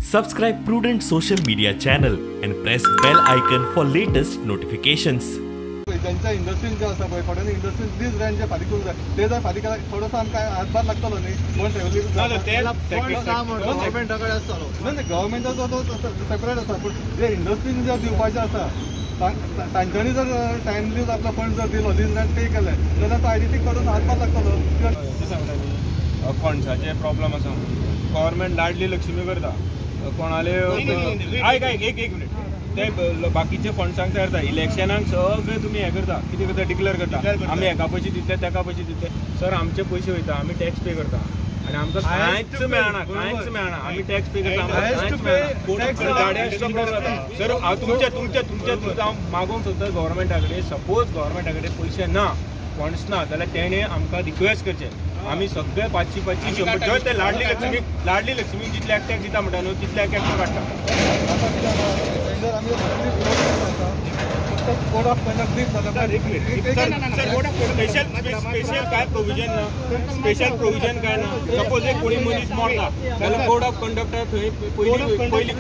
Subscribe Prudent social media channel and press bell icon for latest notifications. ज्यांच्या इंडस्ट्रीन जे आसा पळय थोड्यांनी इंडस्ट्रीन दीस रँड जे फारीक करूंक जाय ते जर फारीक केल्यार थोडोसो आमकां हातभार लागतलो न्ही म्हणून गव्हर्मेंटाचो तो सेपरेट आसा पूण जे इंडस्ट्रीन जे दिवपाचे आसा तांच्यांनी जर टायमली आपलो फंड जर दिलो दीस रँड पे केले जाल्यार तो आयडीटीक थोडोसो हातभार लागतलो. सांगता न्ही फंड्साचे प्रॉब्लेम आसा गव्हर्मेंट लाडली लक्ष्मी करता कोणाले आयक एक मिनिट ते बाकीचे फंड्सांक तयार जाता इलेक्शनाक सगळे तुमी हें करता कितें करता डिक्लेअर करता आमी हेका पयशे दितले तेका पयशे दितले सर आमचे पयशे वयता आमी टॅक्स पे करता आनी आमकां कांयच मेळना आमी टॅक्स पे करता सर हांव तुमच्या हांव मागोवंक सोदता गव्हर्मेंटा कडेन सपोज गव्हर्मेंटा कडेन पयशे ना फंड्स ना जाल्यार तेणे आमकां रिक्वेस्ट करचें आमी सगळे 500 ते लाडली लक्ष्मी जितले एकट्याक दिता म्हणटा न्हू तितले एकट्याक काडटा. कोड ऑफ कंडक्ट स्पेशल काय प्रोविजन ना स्पेशल प्रोविजन काय ना सपोज एक कोणी मनीस मरता जाल्यार कोड ऑफ कंडक्ट पयली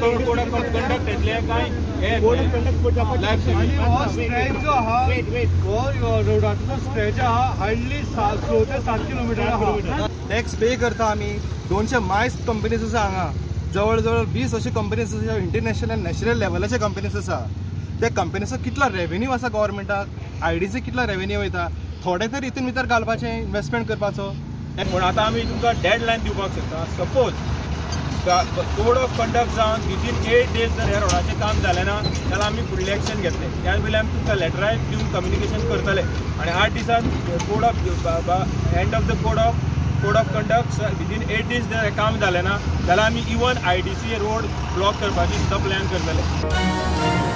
कोड ऑफ कंडक्ट येतले काय कोड ऑफ कंडक्ट रोडाचो स्ट्रेच आहा हार्डली 6 ते 7 किलोमीटर टॅक्स पे करता आमी 200 मायस कंपनीज आसा हांगा जवळ 20 अशे कंपनीज आसा इंटरनॅशनल आनी नॅशनल लेवलाचे कंपनीज आसा त्या कंपनीचो कितलो रेव्हेन्यू आसा गव्हर्मेंटाक आयडीसी कितलो रेव्हेन्यू वयता थोडे तरी हितून भितर घालपाचें इन्व्हेस्टमेंट करपाचो. पूण आतां आमी तुमकां डेडलायन दिवपाक शकता सपोज कोड ऑफ कंडक्ट जावन विथीन 8 days जर ह्या रोडाचें काम जालें ना जाल्यार आमी फुडलें एक्शन घेतलें त्या वेळी आमी तुमकां लेटराय दिवन कम्युनिकेशन करतले आनी 8 दिसांत code of end of the code of conduct within 8 days जर हें काम जालें ना जाल्यार आमी इवन IDC रोड ब्लॉक करपाची सुद्दां प्लॅन करतले.